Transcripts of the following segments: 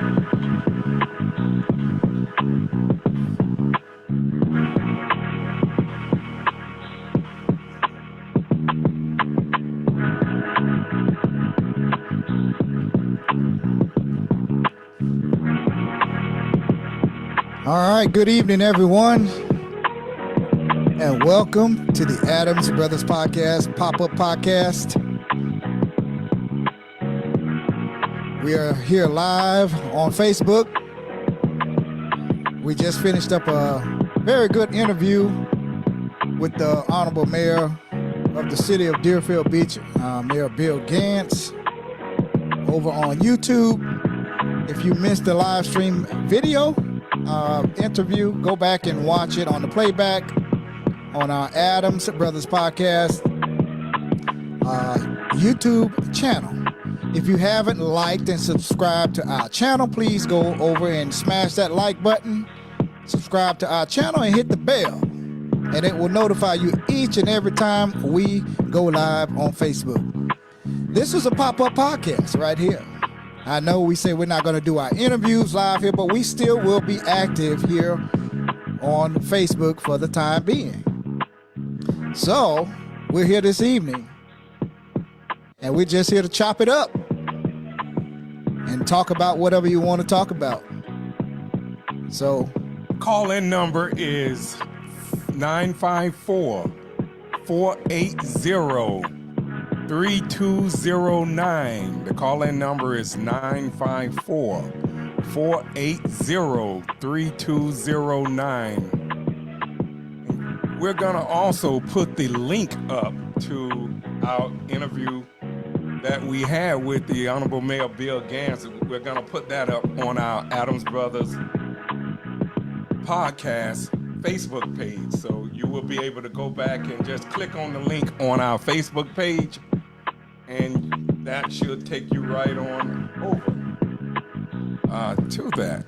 All right, good evening, everyone, and welcome to the Adams Brothers Podcast, pop-up podcast. We are here live on Facebook. We just finished up a very good interview with the Honorable Mayor of the city of Deerfield Beach, Mayor Bill Gantz, over on YouTube. If you missed the live stream video interview, go back and watch it on the playback on our Adams Brothers Podcast YouTube channel. If you haven't liked and subscribed to our channel, please go over and smash that like button, subscribe to our channel, and hit the bell, and it will notify you each and every time we go live on Facebook. This is a pop-up podcast right here. I know we say we're not going to do our interviews live here, but we still will be active here on Facebook for the time being. So we're here this evening, and we're just here to chop it up and talk about whatever you want to talk about. So call-in number is 954-480-3209. The call-in number is 954-480-3209. We're going to also put the link up to our interview that we had with the Honorable Mayor Bill Gantz. We're going to put that up on our Adams Brothers Podcast Facebook page. So you will be able to go back and just click on the link on our Facebook page, and that should take you right on over to that.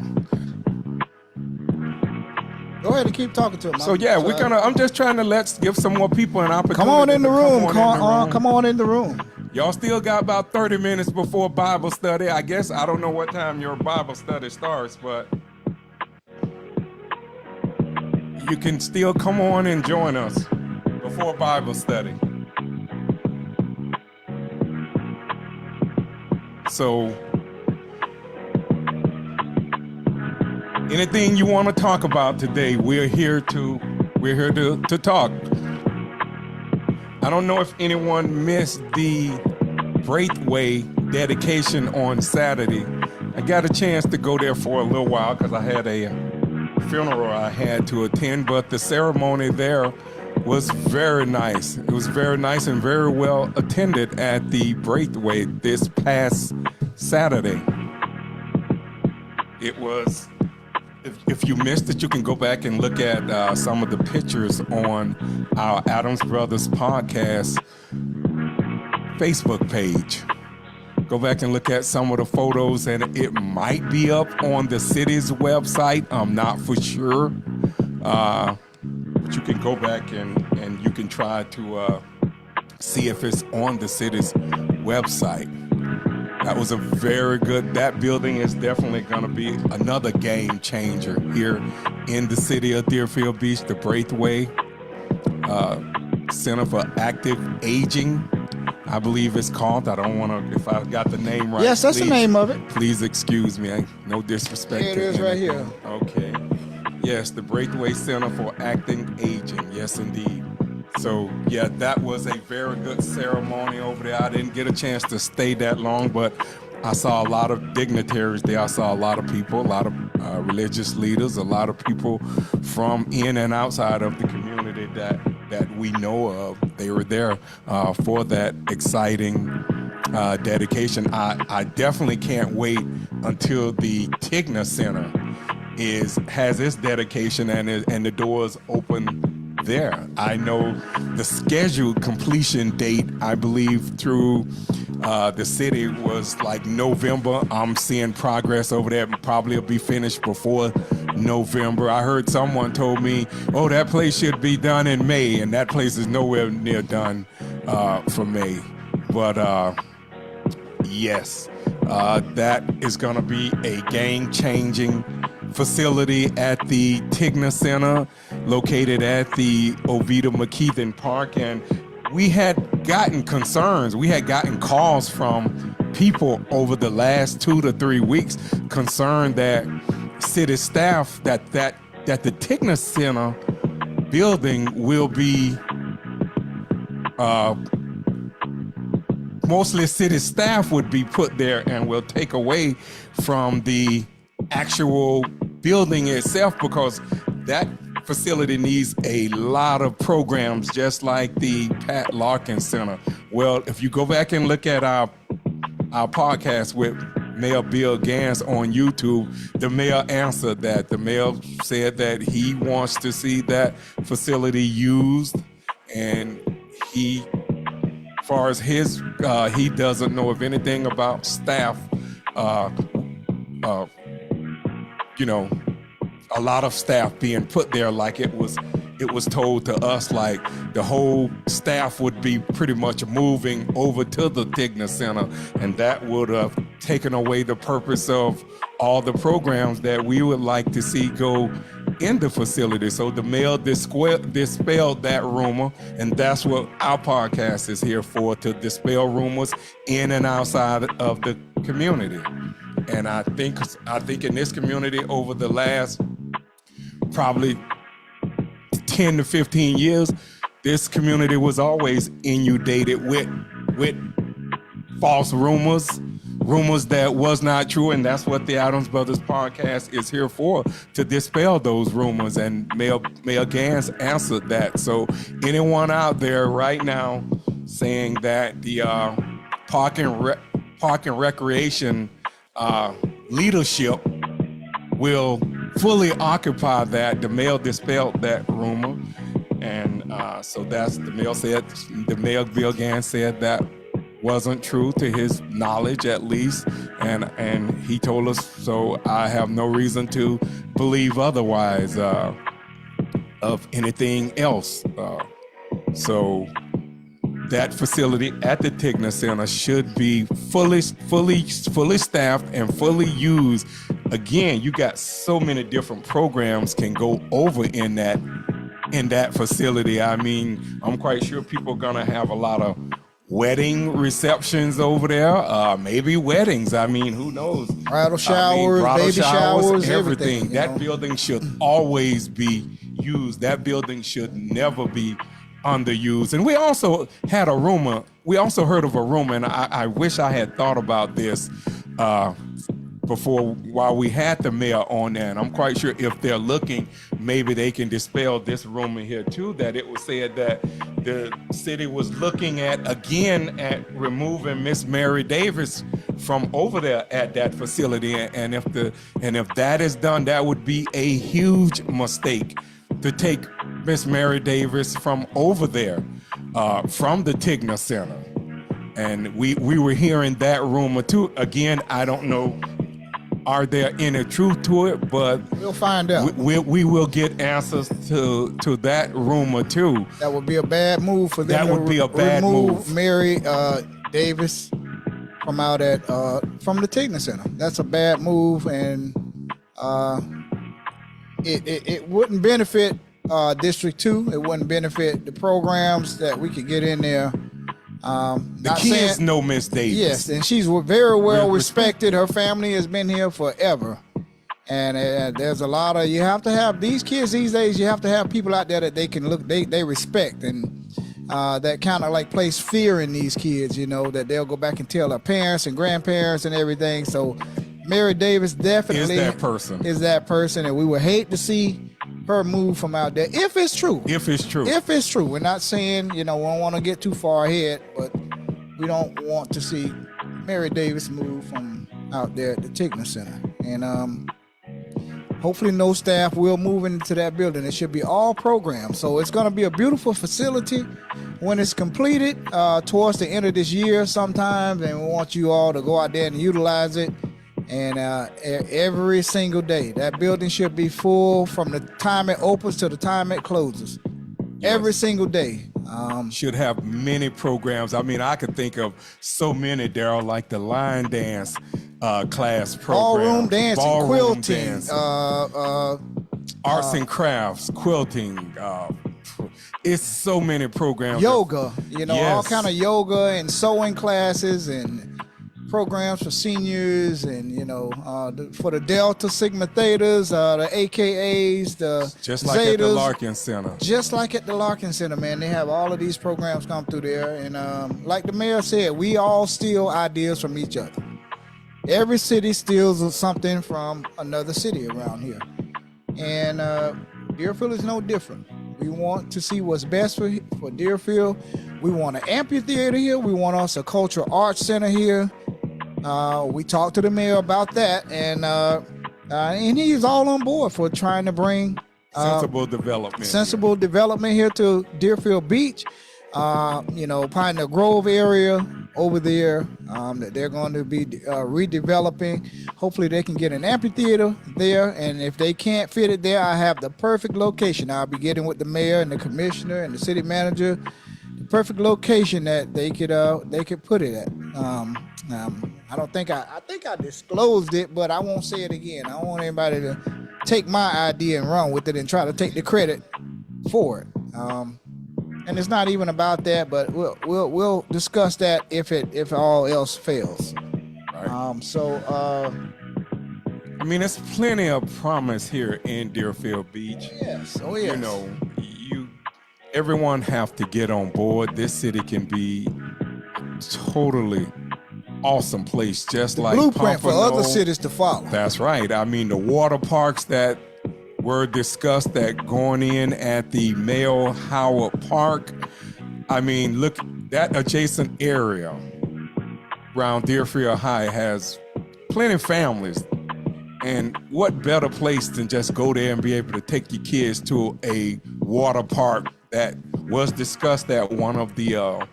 Go ahead and keep talking to him. So yeah, I'm just trying to give some more people an opportunity. Come on in the room. Come on in the room. Y'all still got about 30 minutes before Bible study. I guess I don't know what time your Bible study starts, but you can still come on and join us before Bible study. So, anything you want to talk about today, we're here to talk. I don't know if anyone missed the Braithwaite dedication on Saturday. I got a chance to go there for a little while because I had a funeral I had to attend, but the ceremony there was very nice. It was very nice and very well attended at the Braithwaite this past Saturday. It was, if you missed it, you can go back and look at some of the pictures on our Adams Brothers Podcast Facebook page. Go back and look at some of the photos, and it might be up on the city's website. I'm not for sure. But you can go back and you can try to see if it's on the city's website. That was that building is definitely going to be another game changer here in the city of Deerfield Beach, the Braithwaite Center for Active Aging, I believe it's called. I don't want to, if I got the name right. Yes, that's the name of it. Please excuse me. No disrespect. Here it is right here. Okay. Yes, the Braithwaite Center for Active Aging. Yes, indeed. So, yeah, that was a very good ceremony over there. I didn't get a chance to stay that long, but I saw a lot of dignitaries there. I saw a lot of people, a lot of religious leaders, a lot of people from in and outside of the community that we know of. They were there for that exciting dedication. I definitely can't wait until the Tigna Center has its dedication and the doors open there. I know the scheduled completion date, I believe, through the city was like November. I'm seeing progress over there. Probably will be finished before November. I heard someone told me, oh, that place should be done in May, and that place is nowhere near done for May. But yes, That is going to be a game-changing facility at the Tigna Center, located at the Oviedo McKeithen Park. And we had gotten concerns. We had gotten calls from people over the last 2 to 3 weeks concerned that city staff, that the Tigna Center building will be mostly city staff would be put there and will take away from the actual building itself, because that facility needs a lot of programs, just like the Pat Larkin Center. Well, if you go back and look at our podcast with Mayor Bill Gans on YouTube, the mayor answered that. The mayor said that he wants to see that facility used, and he, as far as his, he doesn't know of anything about staff, a lot of staff being put there, like it was told to us, like the whole staff would be pretty much moving over to the Tigna Center, and that would have taken away the purpose of all the programs that we would like to see go in the facility. So the mayor dispelled that rumor, and that's what our podcast is here for, to dispel rumors in and outside of the community. And I think in this community, over the last probably 10 to 15 years, this community was always inundated with false rumors that was not true, and that's what the Adams Brothers podcast is here for, to dispel those rumors. And Mayor Gans answered that. So anyone out there right now saying that the park and recreation leadership will fully occupy that, the mayor dispelled that rumor, and so that's the mayor said. The mayor Bill Gans said that wasn't true to his knowledge, at least, and he told us. So I have no reason to believe otherwise of anything else. So that facility at the Tigna Center should be fully staffed and fully used. Again, you got so many different programs can go over in that facility. I mean, I'm quite sure people are gonna have a lot of wedding receptions over there, maybe weddings. I mean, who knows? Bridal showers, baby showers, everything. That building should always be used. That building should never be underused. And we also had a rumor. We also heard of a rumor, and I wish I had thought about this before, while we had the mayor on there. And I'm quite sure if they're looking, maybe they can dispel this rumor here too, that it was said that the city was looking at removing Miss Mary Davis from over there at that facility. And if that is done, that would be a huge mistake, to take Miss Mary Davis from over there, from the Tigna Center. And we were hearing that rumor too. Again, I don't know, are there any truth to it, but we'll find out. We will get answers to that rumor too. That would be a bad move for them. That would be a bad move. Mary Davis from out at from the Tigna Center. That's a bad move, and it wouldn't benefit District 2. It wouldn't benefit the programs that we could get in there. The kids know Miss Davis. Yes, and she's very well respected. Her family has been here forever. And there's a lot of, you have to have, these kids these days, you have to have people out there that they can look, they respect, and that kind of like place fear in these kids, that they'll go back and tell their parents and grandparents and everything. So Mary Davis definitely is that person, and we would hate to see her move from out there, if it's true. We're not saying, we don't want to get too far ahead, but we don't want to see Mary Davis move from out there at the Tigna Center. And hopefully no staff will move into that building. It should be all programs. So it's going to be a beautiful facility when it's completed towards the end of this year sometime, and we want you all to go out there and utilize it. And every single day, that building should be full from the time it opens to the time it closes. Yes. Every single day. Should have many programs. I mean, I could think of so many, Daryl, like the line dance. class programs. Ballroom dancing, ballroom quilting, dancing, arts and crafts, quilting. It's so many programs. Yoga, you know, all Yes. kind of yoga and sewing classes and programs for seniors, and you know, for the Delta Sigma Thetas, the AKAs, the Just like at the Zetas. Larkin Center. Just like at the Larkin Center, man, they have all of these programs come through there, and like the mayor said, we all steal ideas from each other. Every city steals something from another city around here, and Deerfield is no different. We want to see what's best for Deerfield. We want an amphitheater here. We want us a cultural arts center here. We talked to the mayor about that, and he's all on board for trying to bring Sensible development. sensible development here to Deerfield Beach. You know, Pioneer Grove area over there that they're going to be redeveloping. Hopefully they can get an amphitheater there, and if they can't fit it there, I have the perfect location. I'll be getting with the mayor and the commissioner and the city manager, the perfect location that they could put it at. I think I disclosed it, but I won't say it again. I don't want anybody to take my idea and run with it and try to take the credit for it. And it's not even about that, but we'll discuss that if all else fails. Right. I mean, there's plenty of promise here in Deerfield Beach. Yes. Oh yes. You know, everyone have to get on board. This city can be totally awesome place, just like Blueprint for Pompano. other cities to follow. That's right. I mean, the water parks that were discussed that going in at the Mayo Howard Park. I mean, look, that adjacent area around Deerfield High has plenty of families. And what better place than just go there and be able to take your kids to a water park that was discussed at one of the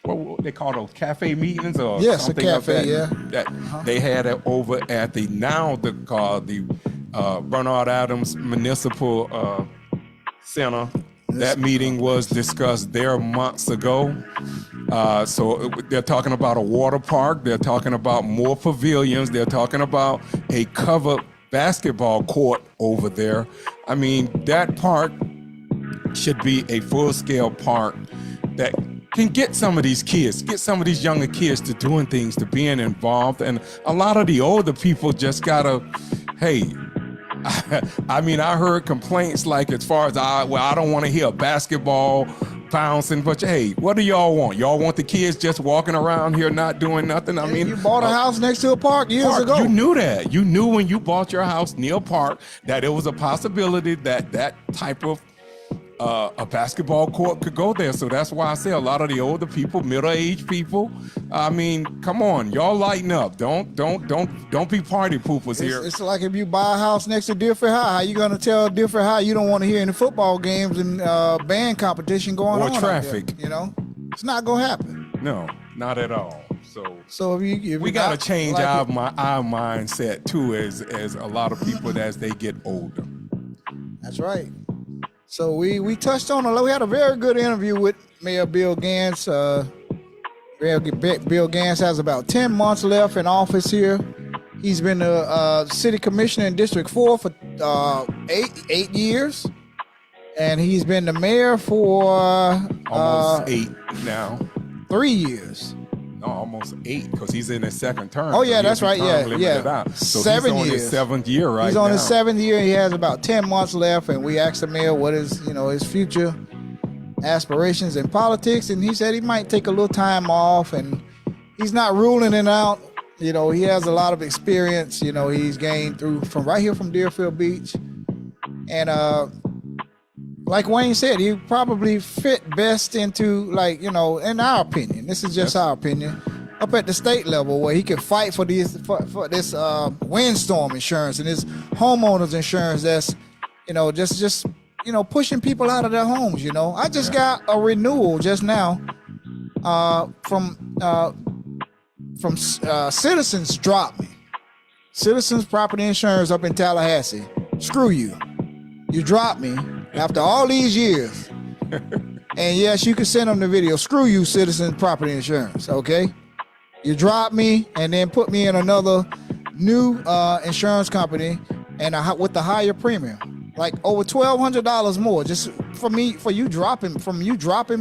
what they call those cafe meetings or Yes, something a of cafe, that, yeah. that they had it over at the Bernard Adams Municipal Center. That meeting was discussed there months ago. So they're talking about a water park. They're talking about more pavilions. They're talking about a covered basketball court over there. I mean, that park should be a full-scale park that can get some of these kids, get some of these younger kids to doing things, to being involved. And a lot of the older people just gotta, hey, I mean, I heard complaints like as far as I don't want to hear basketball bouncing, but hey, what do y'all want? Y'all want the kids just walking around here not doing nothing? I mean, you bought a house next to a park years ago. You knew that. You knew when you bought your house near a park that it was a possibility that that type of a basketball court could go there. So that's why I say a lot of the older people, middle-aged people, I mean, come on, y'all lighten up. Don't be party poopers here. It's like if you buy a house next to Deerfield High, how you gonna tell Deerfield High you don't want to hear any football games and band competition going on? Or traffic. There, you know, it's not gonna happen. No, not at all. So if we got to change like our mindset too, as a lot of people as they get older. That's right. So we touched on we had a very good interview with Mayor Bill Gantz. Bill Gantz has about 10 months left in office here. He's been the city commissioner in District 4 for 8 years. And he's been the mayor for almost 8 now. 3 years. No, almost 8 because he's in his second term. Oh yeah, that's right. Yeah. So 7 he's on years. his 7th year right now. He's on his 7th year. He has about 10 months left, and we asked the mayor what is his future aspirations in politics, and he said he might take a little time off, and he's not ruling it out. You know, he has a lot of experience. You know, he's gained from right here from Deerfield Beach, and like Wayne said, he probably fit best into, like, in our opinion, this is just our opinion, up at the state level where he can fight for this windstorm insurance and this homeowners insurance that's, just pushing people out of their homes. I just got a renewal just now from Citizens dropped me. Citizens Property Insurance up in Tallahassee. Screw you. You dropped me after all these years. And yes, you can send them the video. Screw you, Citizens Property Insurance, okay? You dropped me and then put me in another new insurance company and with the higher premium, like over $1,200 more, just for you dropping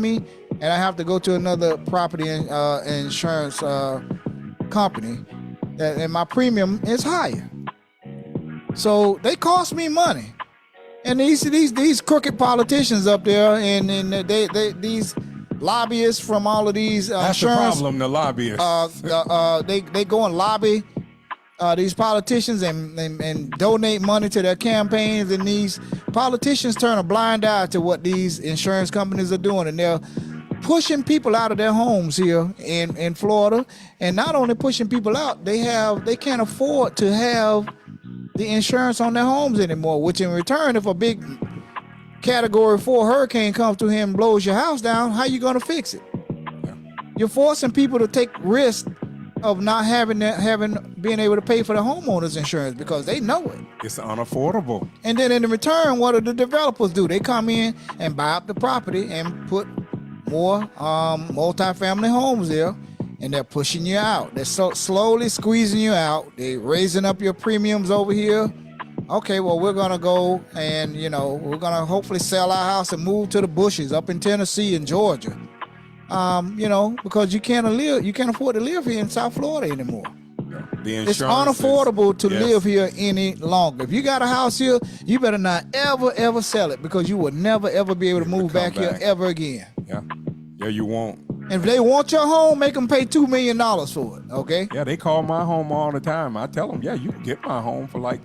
me, and I have to go to another property insurance company, and my premium is higher. So they cost me money. And these crooked politicians up there, and these lobbyists from all of these that's insurance. the problem. The lobbyists. They go and lobby these politicians and donate money to their campaigns, and these politicians turn a blind eye to what these insurance companies are doing, and they're pushing people out of their homes here in Florida. And not only pushing people out, they can't afford to have the insurance on their homes anymore, which in return, if a big Category 4 hurricane comes through here and blows your house down, how you going to fix it? Yeah. You're forcing people to take risks of not being able to pay for the homeowners insurance because they know it. It's unaffordable. And then in return, what do the developers do? They come in and buy up the property and put more multifamily homes there, and they're pushing you out. They're slowly squeezing you out. They're raising up your premiums over here. Okay, well, we're going to go and, we're going to hopefully sell our house and move to the bushes up in Tennessee and Georgia. Because you can't afford to live here in South Florida anymore. It's unaffordable to live here any longer. If you got a house here, you better not ever sell it, because you will never ever be able to move back here ever again. Yeah, you won't. And if they want your home, make them pay $2 million for it. Okay. Yeah, they call my home all the time. I tell them, you can get my home for like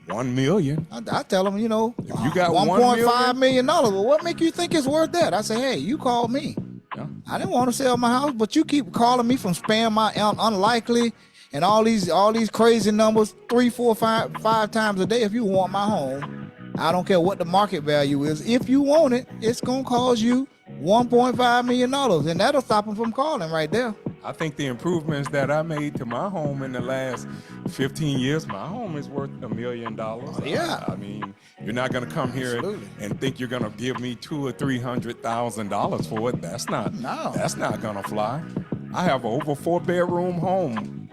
$1 million. I tell them, if you got $1.5 million. Well, what make you think it's worth that? I say, hey, you called me. Yeah. I didn't want to sell my house, but you keep calling me from spam my unlikely and all these crazy numbers 3, 4, 5 times a day. If you want my home, I don't care what the market value is. If you want it, it's gonna cost you $1.5 million, and that'll stop them from calling right there. I think the improvements that I made to my home in the last 15 years, my home is worth $1 million. Yeah. I mean, you're not going to come here and think you're going to give me $200,000 or $300,000 for it. That's not going to fly. I have an over 4-bedroom home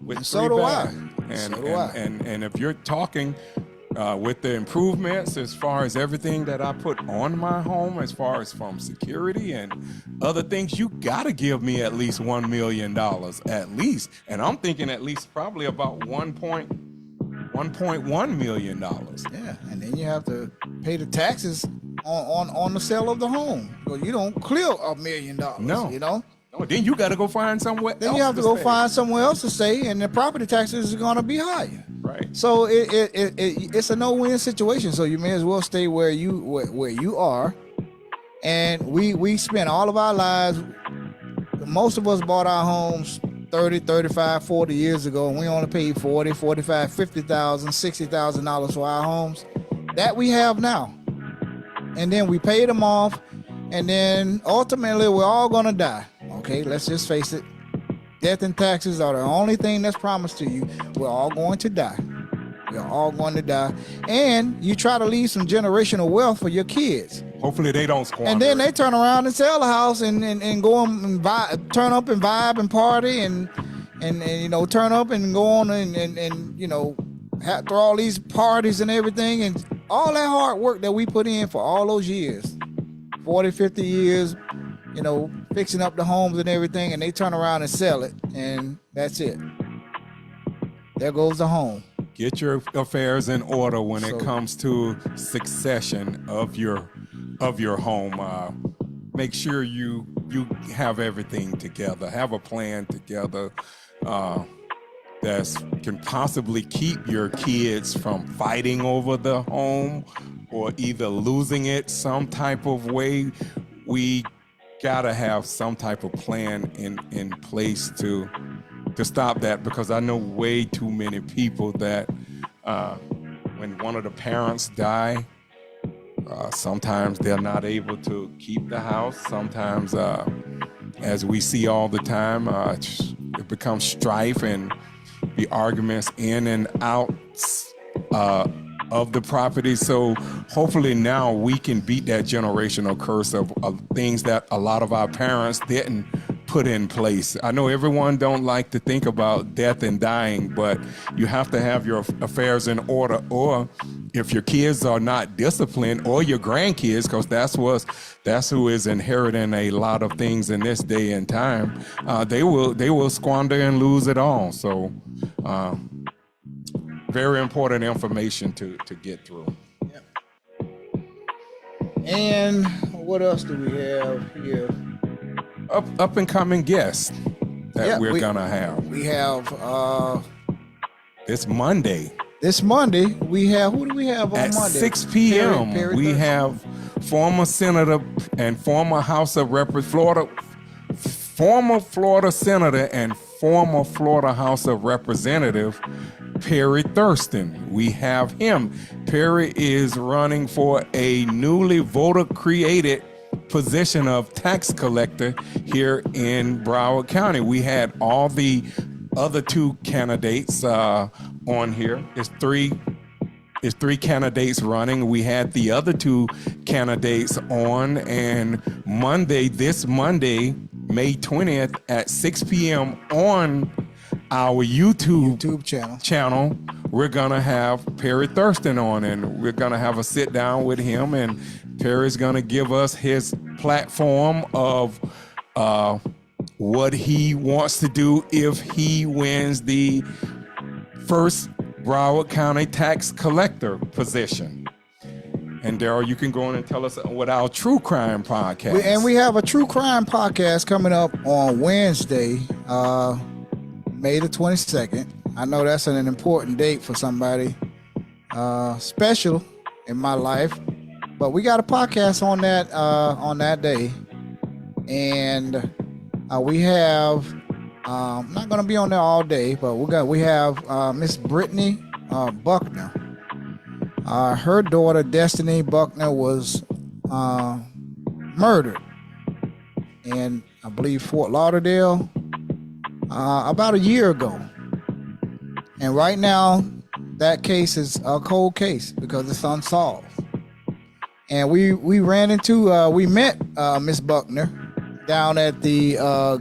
with so 3 do beds. And if you're talking with the improvements as far as everything that I put on my home, as far as from security and other things, you got to give me at least $1 million at least. And I'm thinking at least probably about $1.1 million. Yeah, and then you have to pay the taxes on the sale of the home. Well, you don't clear $1 million. No. Oh, then you got to go find somewhere. Then you have to go find somewhere else to stay, and the property taxes are going to be higher. Right. So it's a no-win situation. So you may as well stay where you are. And we spent all of our lives. Most of us bought our homes 30, 35, 40 years ago, and we only paid $40,000, $45,000, $50,000, $60,000 for our homes that we have now. And then we paid them off, and then ultimately we're all going to die. Okay, let's just face it. Death and taxes are the only thing that's promised to you. We're all going to die. We're all going to die. And you try to leave some generational wealth for your kids. Hopefully they don't squander. And then they turn around and sell the house and go and turn up and vibe and party and turn up and go on and throw all these parties and everything, and all that hard work that we put in for all those years, 40, 50 years, fixing up the homes and everything, and they turn around and sell it, and that's it. There goes the home. Get your affairs in order when it comes to succession of your home. Make sure you have everything together. Have a plan together that can possibly keep your kids from fighting over the home or either losing it some type of way. We gotta have some type of plan in place to stop that, because I know way too many people that when one of the parents die, sometimes they're not able to keep the house. Sometimes, as we see all the time, it becomes strife and the arguments in and out of the property. So hopefully now we can beat that generational curse of things that a lot of our parents didn't put in place. I know everyone don't like to think about death and dying, but you have to have your affairs in order, or if your kids are not disciplined, or your grandkids, because that's who is inheriting a lot of things in this day and time, they will squander and lose it all. So very important information to get through. And what else do we have here? Up and coming guests that we're gonna have. We have It's Monday. this Monday. We have, who do we have on At Monday? 6 p.m. Perry we Thurston. have former Senator and former House of former Florida Senator and former Florida House of Representative Perry Thurston. We have him. Perry is running for a newly voter created position of tax collector here in Broward County. We had all the other two candidates on here. It's three candidates running. We had the other two candidates on, and this Monday, May 20th at 6 p.m. on our YouTube channel, we're gonna have Perry Thurston on, and we're gonna have a sit down with him, and Perry's gonna give us his platform of what he wants to do if he wins the first Broward County tax collector position. And Daryl, you can go on and tell us what our true crime podcast. We have a true crime podcast coming up on Wednesday, May the 22nd. I know that's an important date for somebody special in my life, but we got a podcast on that day, and we have. I'm not going to be on there all day, but we have Miss Brittany Buckner. Her daughter Destiny Buckner was murdered in, I believe, Fort Lauderdale about a year ago. And right now, that case is a cold case because it's unsolved. And we met Miss Buckner down at the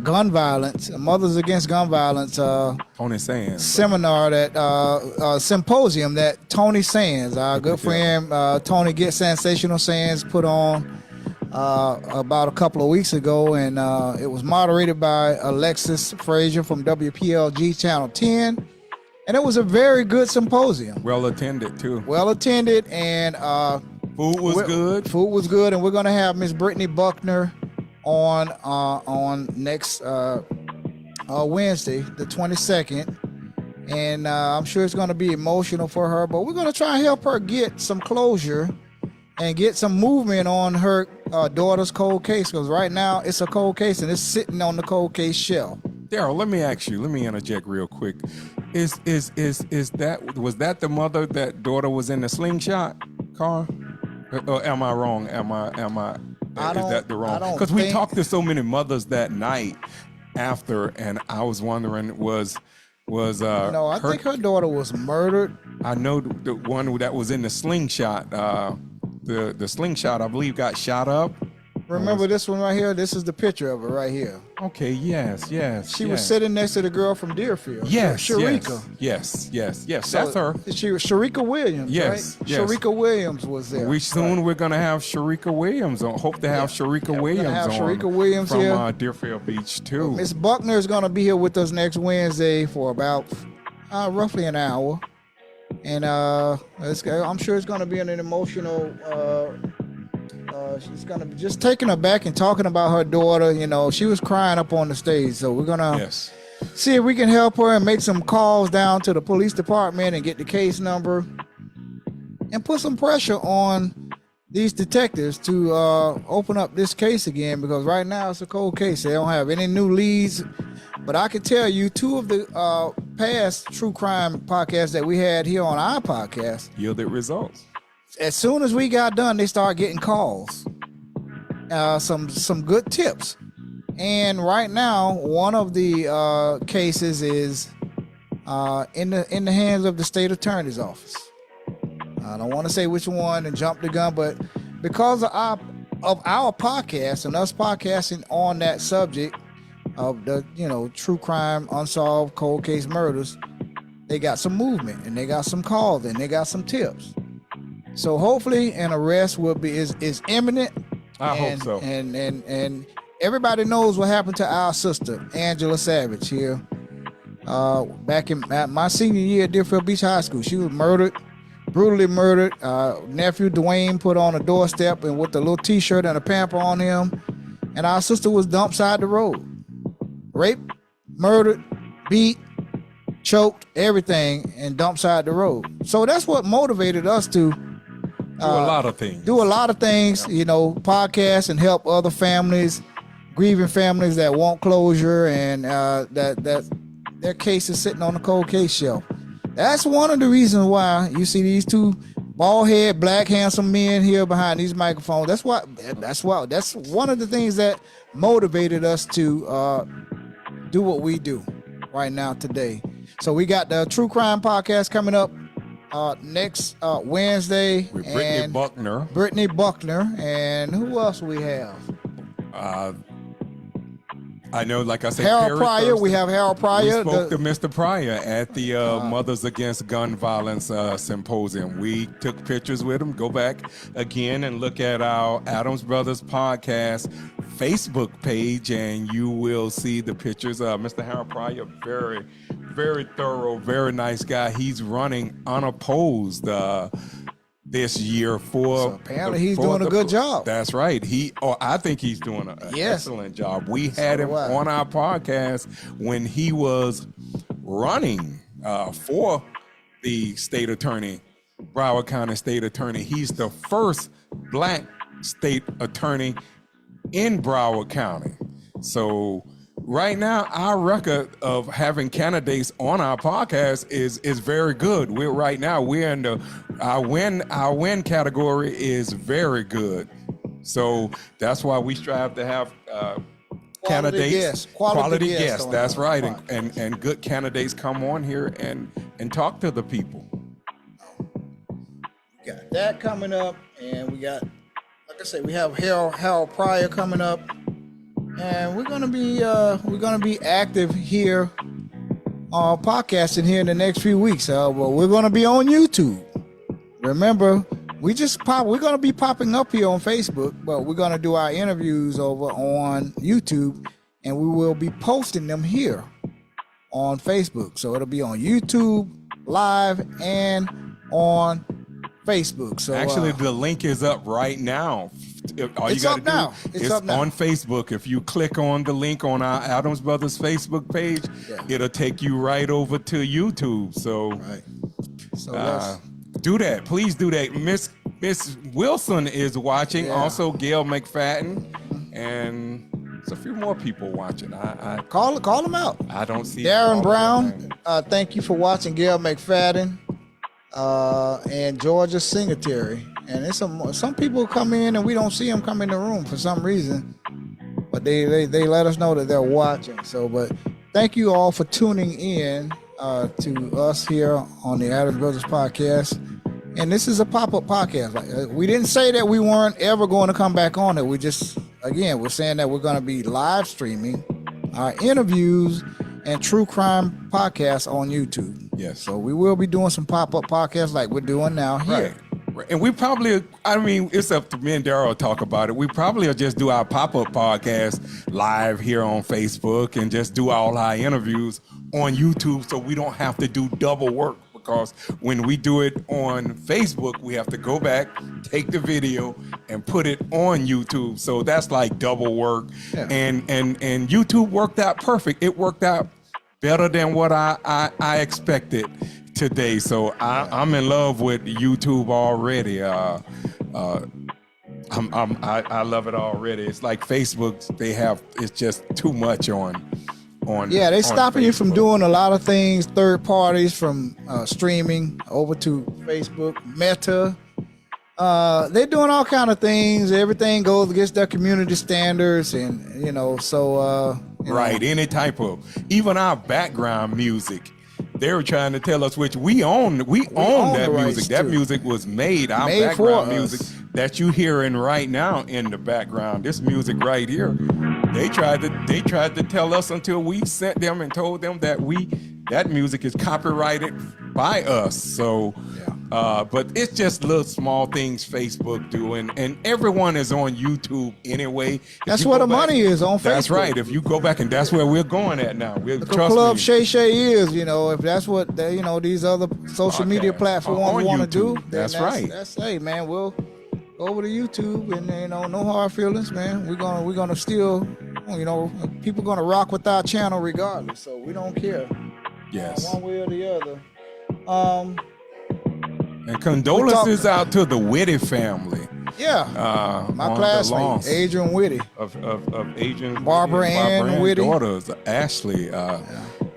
gun violence, Mothers Against Gun Violence Tony Sands seminar, that symposium that Tony Sands, our good friend Tony Get Sensational Sands, put on about a couple of weeks ago, and it was moderated by Alexis Frazier from WPLG Channel 10, and it was a very good symposium. Well attended too. Well attended, and food was good. Food was good, and we're gonna have Miss Brittany Buckner on next Wednesday, the 22nd, and I'm sure it's going to be emotional for her, but we're going to try and help her get some closure and get some movement on her daughter's cold case, because right now it's a cold case and it's sitting on the cold case shelf. Daryl, let me interject real quick. Was that the mother that daughter was in the slingshot car? Or am I wrong? Is that the wrong? Because we talked to so many mothers that night after, and I was wondering no, I think her daughter was murdered. I know the one that was in the slingshot. The slingshot, I believe, got shot up. Remember this one right here? This is the picture of her right here. Okay, yes. She was sitting next to the girl from Deerfield. Yes, Sharika. Yes, So that's her. She was Sharika Williams, yes, right? Yes. Sharika Williams was there. We're gonna have Sharika Williams on. Hope to have Sharika Williams on. Sharika Williams from here. Deerfield Beach too. Miss Buckner is gonna be here with us next Wednesday for about roughly an hour, and I'm sure it's gonna be an emotional. She's gonna be just taking her back and talking about her daughter. You know, she was crying up on the stage, so we're gonna see if we can help her and make some calls down to the police department and get the case number and put some pressure on these detectives to open up this case again, because right now it's a cold case. They don't have any new leads, but I can tell you two of the past true crime podcasts that we had here on our podcast yielded results. As soon as we got done, they started getting calls, some good tips. And right now, one of the cases is in the hands of the state attorney's office. I don't want to say which one and jump the gun, but because of our podcast and us podcasting on that subject, of the, true crime, unsolved cold case murders, they got some movement and they got some calls and they got some tips. So hopefully an arrest is imminent. I hope so. And everybody knows what happened to our sister, Angela Savage, here. Back in my senior year at Deerfield Beach High School. She was murdered, brutally murdered. Nephew Dwayne put on a doorstep and with a little t-shirt and a pamper on him. And our sister was dumped side the road. Raped, murdered, beat, choked, everything, and dumped side the road. So that's what motivated us to do a lot of things. Yep. Podcast and help other families, grieving families that want closure and that their case is sitting on the cold case shelf. That's one of the reasons why you see these two bald-head, black, handsome men here behind these microphones. That's one of the things that motivated us to do what we do right now today. So we got the True Crime Podcast coming up next Wednesday with Brittany Buckner, and who else we have? I know, like I said, Harold Pryor. We have Harold Pryor. We spoke to Mr. Pryor at the Mothers Against Gun Violence Symposium. We took pictures with him. Go back again and look at our Adams Brothers Podcast Facebook page, and you will see the pictures. Mr. Harold Pryor, very, very thorough, very nice guy. He's running unopposed this year so apparently he's doing a good job. That's right. I think he's doing an excellent job. We had him on our podcast when he was running for the state attorney, Broward County state attorney. He's the first black state attorney in Broward County. So right now, our record of having candidates on our podcast is very good. We're in our win category is very good. So that's why we strive to have candidates, quality guests. That's right, and good candidates come on here and talk to the people. We got that coming up, and we got, like I said, we have Harold Pryor coming up. And we're gonna be active here podcasting here in the next few weeks. Well, we're gonna be on YouTube. Remember, we're gonna be popping up here on Facebook, but we're gonna do our interviews over on YouTube, and we will be posting them here on Facebook. So it'll be on YouTube Live and on Facebook. So actually, the link is up right now. All you got to do is on Facebook. If you click on the link on our Adams Brothers Facebook page, it'll take you right over to YouTube. So, do that. Please do that. Miss Wilson is watching. Yeah. Also, Gail McFadden, and there's a few more people watching. I call them out. I don't see Darren Brown. Thank you for watching. Gail McFadden, and Georgia Singletary. And it's some people come in and we don't see them come in the room for some reason, but they let us know that they're watching. So, but thank you all for tuning in to us here on the Adams Brothers Podcast. And this is a pop-up podcast. We didn't say that we weren't ever going to come back on it. We just, again, we're saying that we're going to be live streaming our interviews and true crime podcasts on YouTube. Yes. So we will be doing some pop-up podcasts like we're doing now here. Right. And we probably, it's up to me and Daryl to talk about it. We probably will just do our pop-up podcast live here on Facebook and just do all our interviews on YouTube so we don't have to do double work, because when we do it on Facebook, we have to go back, take the video, and put it on YouTube. So that's like double work. Yeah. And YouTube worked out perfect. It worked out better than what I expected today. So I'm in love with YouTube already. I love it already. It's like Facebook, it's just too much on they're stopping you from doing a lot of things, third parties, from streaming over to Facebook, Meta. They're doing all kind of things. Everything goes against their community standards, and any type of, even our background music. They were trying to tell us, which we own that music. That music was made background music that you hearing right now in the background. This music right here, they tried to they tried to tell us until we sent them and told them that that music is copyrighted by us. So, but it's just little small things Facebook doing, and everyone is on YouTube anyway. That's where the money is, on Facebook. That's right. If you go back, and that's where we're going at now. The Club Shay Shay is, if that's what these other social media platforms want to do. That's right. Hey man, we'll go over to YouTube, and no hard feelings, man. We're gonna still, people gonna rock with our channel regardless, so we don't care. Yes. One way or the other. And condolences out to the Whitty family. Yeah. My classmate, Adrian Whitty. Of Adrian Barbara Ann Whitty. Daughters, Ashley.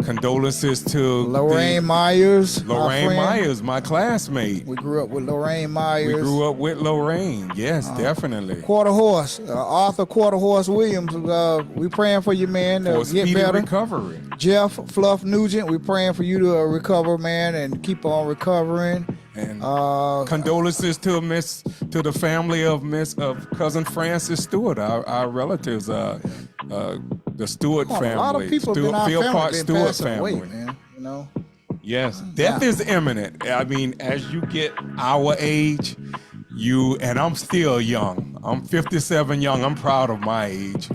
Condolences to Lorraine Myers. Lorraine Myers, my classmate. We grew up with Lorraine Myers. We grew up with Lorraine. Yes, definitely. Quarter Horse, Arthur Quarter Horse Williams. We praying for you, man, to get better. Recovery. Jeff Fluff Nugent, we praying for you to recover, man, and keep on recovering. And condolences to the family of cousin Francis Stewart, our relatives, the Stewart family. A lot of people in our family been passing away, man. Yes, death is imminent. I mean, as you get our age, and I'm still young. I'm 57 young. I'm proud of my age.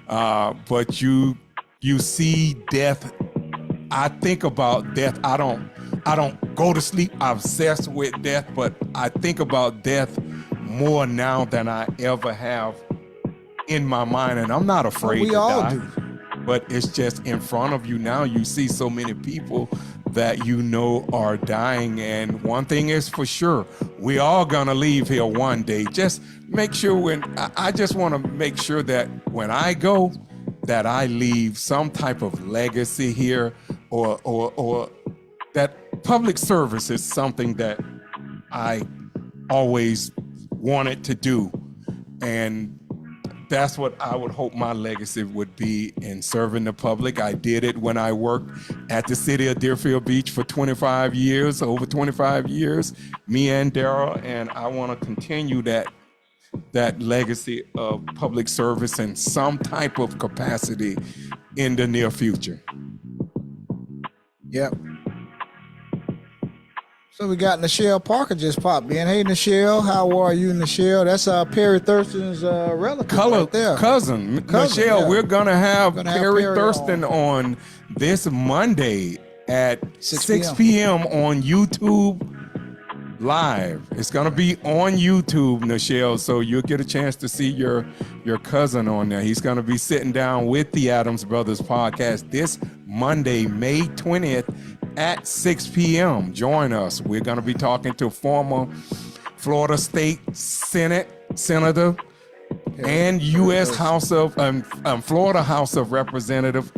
But you see death. I think about death. I don't go to sleep obsessed with death, but I think about death more now than I ever have in my mind, and I'm not afraid to die. We all do. But it's just in front of you now. You see so many people that are dying, and one thing is for sure, we all gonna leave here one day. Just make sure I just want to make sure that when I go, that I leave some type of legacy here, or that public service is something that I always wanted to do. And that's what I would hope my legacy would be, in serving the public. I did it when I worked at the city of Deerfield Beach for over 25 years, me and Daryl, and I want to continue that legacy of public service in some type of capacity in the near future. Yep. So we got Nichelle Parker just popped in. Hey, Nichelle, how are you, Nichelle? That's Perry Thurston's relative right there. Cousin. Nichelle, yeah. We're going to have Perry Thurston on this Monday at 6 p.m. on YouTube Live. It's going to be on YouTube, Nichelle, so you'll get a chance to see your cousin on there. He's going to be sitting down with the Adams Brothers podcast this Monday, May 20th at 6 p.m. Join us. We're going to be talking to former Florida State Senator and U.S. Florida House of Representative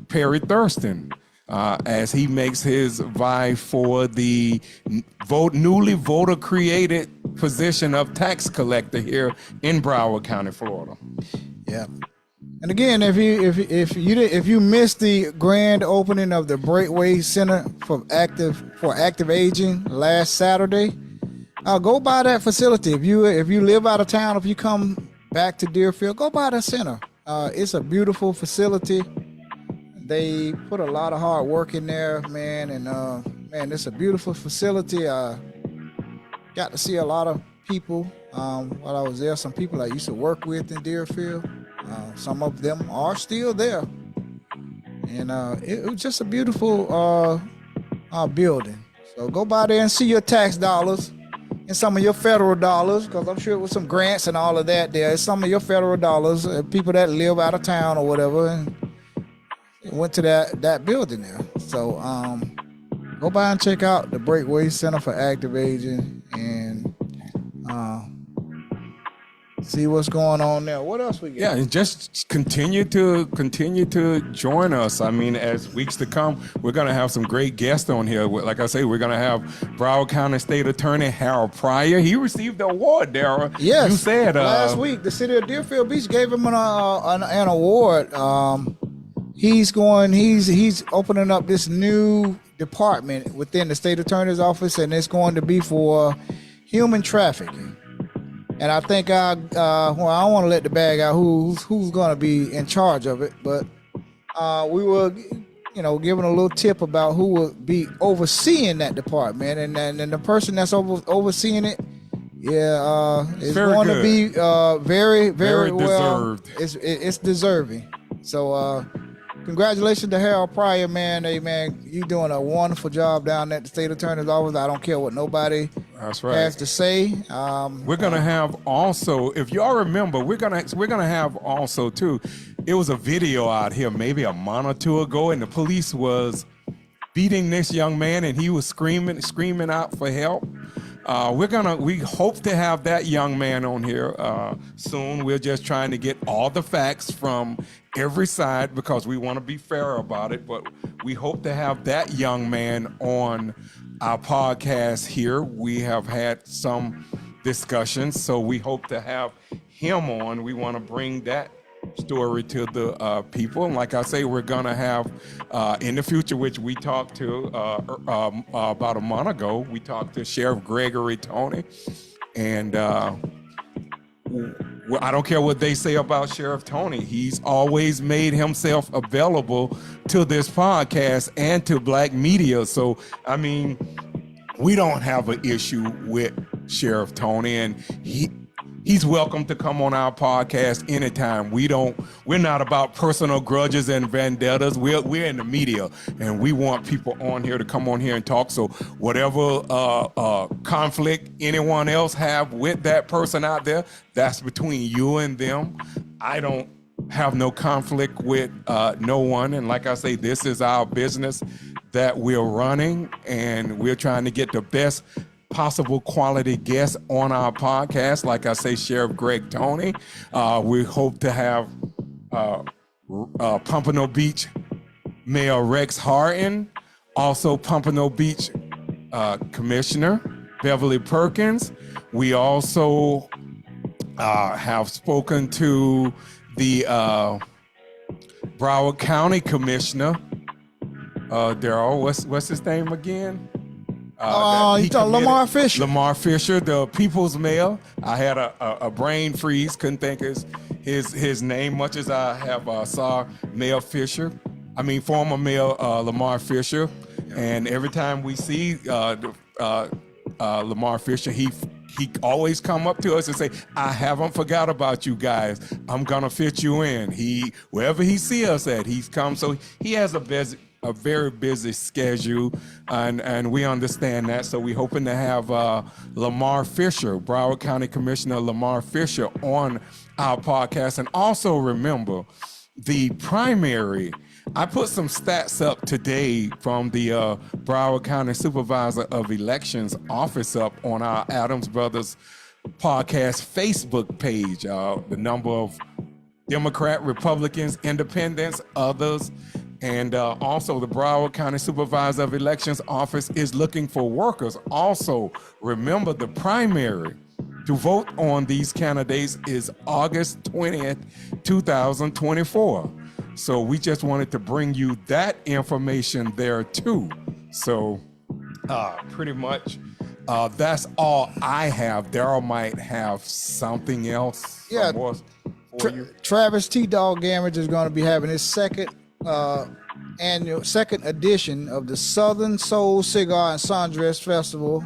Perry Thurston, as he makes his vie for the newly voter-created position of tax collector here in Broward County, Florida. Yeah. And again, if you missed the grand opening of the Braithwaite Center for Active Aging last Saturday, go by that facility. If you live out of town, if you come back to Deerfield, go by the center. It's a beautiful facility. They put a lot of hard work in there, man, and it's a beautiful facility. Got to see a lot of people while I was there. Some people I used to work with in Deerfield. Some of them are still there, and it was just a beautiful building. So go by there and see your tax dollars and some of your federal dollars, because I'm sure it was some grants and all of that there. It's some of your federal dollars, people that live out of town or whatever, and went to that building there. So go by and check out the Braithwaite Center for Active Aging and see what's going on there. What else we got? Yeah, and just continue to join us. I mean, as weeks to come, we're going to have some great guests on here. Like I say, we're going to have Broward County State Attorney Harold Pryor. He received the award, Darrell. Yes. You said last week the city of Deerfield Beach gave him an award. He's opening up this new department within the state attorney's office, and it's going to be for human trafficking. And I think I don't want to let the bag out who's going to be in charge of it, but we were, giving a little tip about who will be overseeing that department, and the person that's overseeing it, is Very going good. to be very, very well. deserved. It's deserving. So congratulations to Harold Pryor, man. Hey, man, you doing a wonderful job down at the state attorney's office. I don't care what nobody That's right. has to say. We're gonna have also, if y'all remember, we're gonna have also too. It was a video out here maybe a month or two ago, and the police was beating this young man, and he was screaming out for help. We hope to have that young man on here soon. We're just trying to get all the facts from every side because we want to be fair about it. But we hope to have that young man on our podcast here. We have had some discussions, so we hope to have him on. We want to bring that story to the people, and like I say, we're gonna have in the future, which we talked to about a month ago. We talked to Sheriff Gregory Tony, and I don't care what they say about Sheriff Tony. He's always made himself available to this podcast and to black media. So I mean, we don't have an issue with Sheriff Tony, and he's welcome to come on our podcast anytime. We're not about personal grudges and vendettas. We're in the media, and we want people on here to come on here and talk. So whatever conflict anyone else have with that person out there, that's between you and them. I don't have no conflict with no one. And like I say, this is our business that we're running, and we're trying to get the best possible quality guests on our podcast. Like I say, Sheriff Greg Tony. We hope to have Pompano Beach Mayor Rex Harton, also Pompano Beach Commissioner Beverly Perkins. We also have spoken to the Broward County Commissioner, Darrell, what's his name again? You talking Lamar Fisher? Lamar Fisher, the people's mayor. I had a brain freeze, couldn't think his name much as I have saw Mayor Fisher. I mean, former Mayor Lamar Fisher. And every time we see Lamar Fisher, he always come up to us and say, I haven't forgot about you guys. I'm gonna fit you in. Wherever he see us at, he's come. So he has a very busy schedule, and we understand that. So we're hoping to have Lamar Fisher, Broward County Commissioner Lamar Fisher, on our podcast. And also remember the primary. I put some stats up today from the Broward County Supervisor of Elections office up on our Adams Brothers podcast Facebook page. The number of Democrat, Republicans, Independents, others. And also the Broward County Supervisor of Elections office is looking for workers. Also, remember the primary to vote on these candidates is August 20th, 2024. So we just wanted to bring you that information there too. So pretty much that's all I have. Darrell might have something else. Yeah. More for you. Travis T Dogg Gamage is going to be having his second edition of the Southern Soul Cigar and Sundress Festival.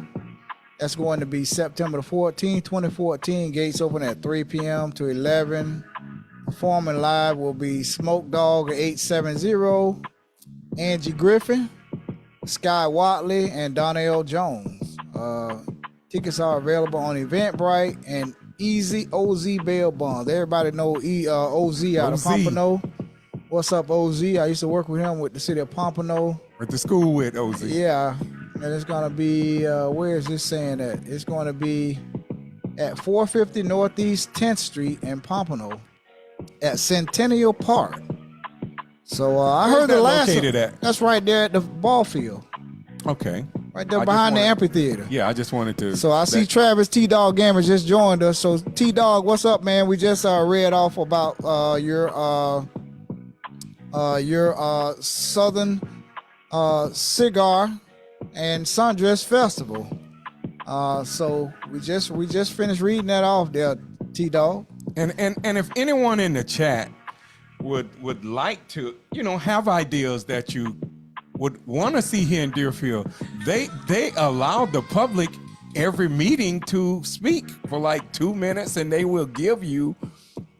That's going to be September the 14th, 2014. Gates open at 3 p.m. to 11. Performing live will be Smoke Dog at 870, Angie Griffin, Sky Watley, and Donnell Jones. Tickets are available on Eventbrite and Easy OZ Bail Bonds. Everybody know OZ out of Pompano. What's up, OZ? I used to work with him with the city of Pompano. Went to school with OZ. Yeah, and it's going to be, where is this saying that? It's going to be at 450 Northeast 10th Street in Pompano at Centennial Park. So I heard the last located at? That's right there at the ball field. Okay. Right there behind the amphitheater. Yeah, I just wanted to. So I see Travis T Dogg Gamage just joined us. So T Dogg, what's up, man? We just read off about your Southern Cigar and Sundress Festival. So we just finished reading that off there, T Dogg. And if anyone in the chat would like to, have ideas that you would want to see here in Deerfield, they allow the public every meeting to speak for like 2 minutes, and they will give you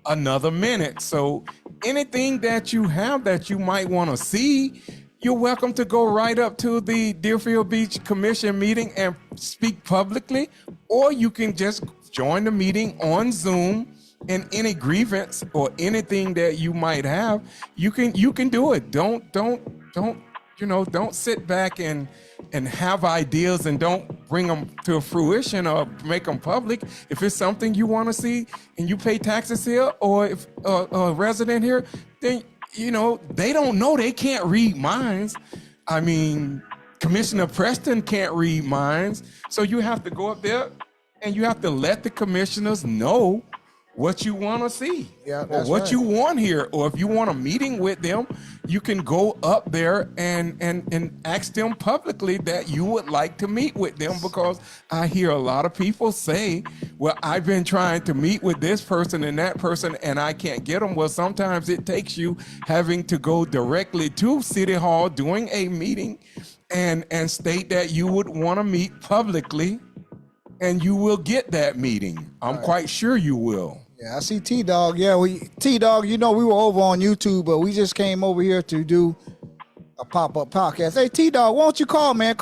another minute. So anything that you have that you might want to see, you're welcome to go right up to the Deerfield Beach Commission meeting and speak publicly, or you can just join the meeting on Zoom. And any grievance or anything that you might have, you can do it. Don't sit back and have ideas and don't bring them to fruition or make them public. If it's something you want to see and you pay taxes here, or if a resident here, then they don't know, they can't read minds. I mean, Commissioner Preston can't read minds, so you have to go up there and you have to let the commissioners know what you want to see, or what you want here. Or if you want a meeting with them, you can go up there and ask them publicly that you would like to meet with them, because I hear a lot of people say, well, I've been trying to meet with this person and that person and I can't get them. Well, sometimes it takes you having to go directly to City Hall, doing a meeting, and state that you would want to meet publicly, and you will get that meeting. I'm quite sure you will. Yeah, I see T Dogg. Yeah, T Dogg. We were over on YouTube, but we just came over here to do a pop-up podcast. Hey, T Dogg, why don't you call, man?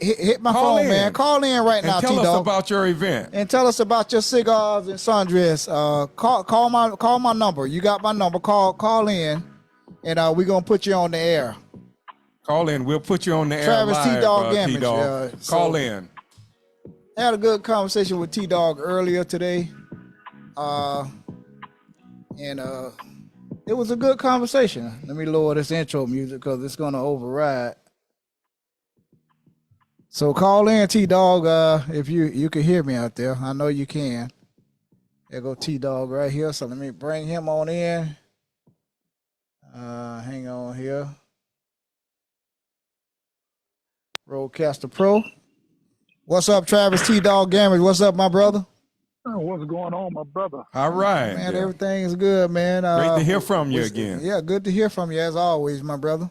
Hit my phone, man. Call in right now, T Dogg. Tell us about your event. And tell us about your cigars and sundress. Call my number. You got my number. Call in, and we're gonna put you on the air. Call in. We'll put you on the air. Travis live, T Dogg T Dogg. Call in. I had a good conversation with T Dogg earlier today, and it was a good conversation. Let me lower this intro music because it's gonna override. So call in, T Dogg, if you can hear me out there. I know you can. There go T Dogg right here. So let me bring him on in. Hang on here. Roadcaster Pro. What's up, Travis T Dogg Gamage? What's up, my brother? What's going on, my brother? All right, man. Yeah. Everything is good, man. Great to hear from you again. Yeah, good to hear from you as always, my brother.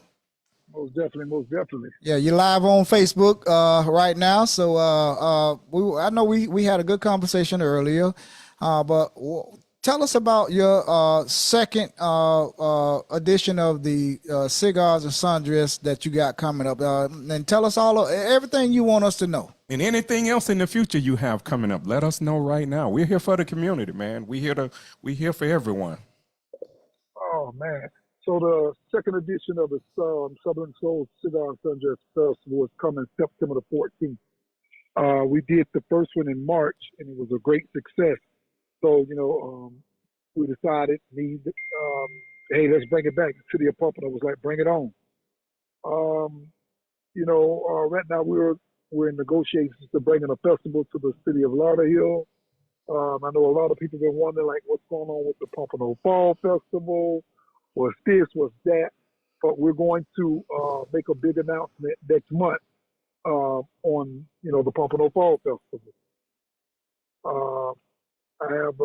Most definitely. Yeah, you're live on Facebook right now. So I know we had a good conversation earlier, but tell us about your second edition of the Cigars and Sundress that you got coming up, and tell us everything you want us to know. And anything else in the future you have coming up, let us know right now. We're here for the community, man. We're here for everyone. Oh man! So the second edition of the Southern Soul Cigar and Sundress Festival is coming September the 14th. We did the first one in March, and it was a great success. So we decided, hey, let's bring it back. The city of Pompano was like, bring it on. Right now we're in negotiations to bring in a festival to the city of Lauderhill. I know a lot of people have been wondering, like, what's going on with the Pompano Fall Festival? What's this? What's that? But we're going to make a big announcement next month on, the Pompano Fall Festival. I have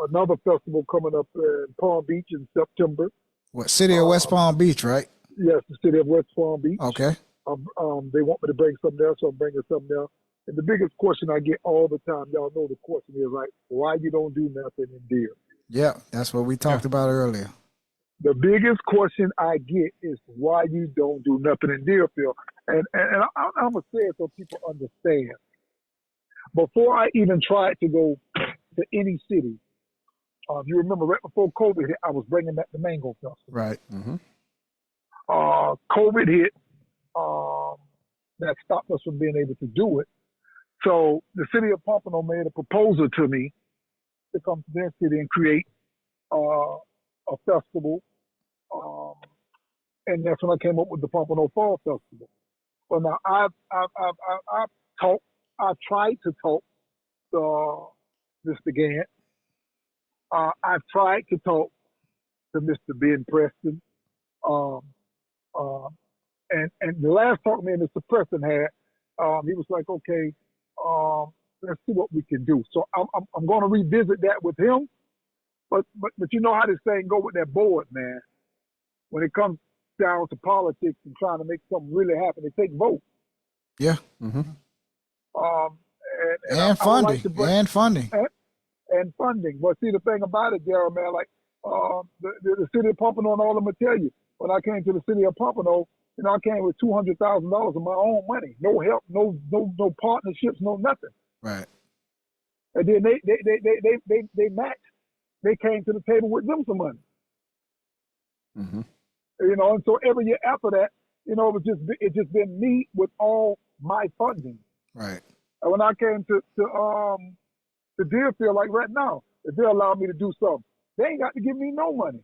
another festival coming up in Palm Beach in September. What, city of West Palm Beach, right? Yes, the city of West Palm Beach. Okay. They want me to bring something there, so I'm bringing something there. And the biggest question I get all the time, y'all know the question is like, why you don't do nothing in Deer? Yeah, that's what we talked about earlier. The biggest question I get is why you don't do nothing in Deerfield. And I'm going to say it so people understand. Before I even tried to go to any city, you remember right before COVID hit, I was bringing back the Mango Festival. Right. Mm-hmm. COVID hit. That stopped us from being able to do it. So the city of Pompano made a proposal to me to come to their city and create a festival. And that's when I came up with the Pompano Fall Festival. Well, now I tried to talk to Mr. Gant. I've tried to talk to Mr. Ben Preston. And the last talk me and Mr. Preston had, he was like, okay, let's see what we can do. So I'm going to revisit that with him. But you know how this thing go with that board, man. When it comes down to politics and trying to make something really happen, they take votes. Yeah. Mm-hmm. And funding. And funding. But see, the thing about it, Gerald, man, like the city of Pompano, all I'm going to tell you, when I came to the city of Pompano, you know, I came with $200,000 of my own money. No help, no partnerships, no nothing. Right. And then they matched. They came to the table with them some money. Mm-hmm. You know, and so every year after that, you know, it's just been me with all my funding. Right. And when I came to Deerfield, like right now, if they allow me to do something, they ain't got to give me no money.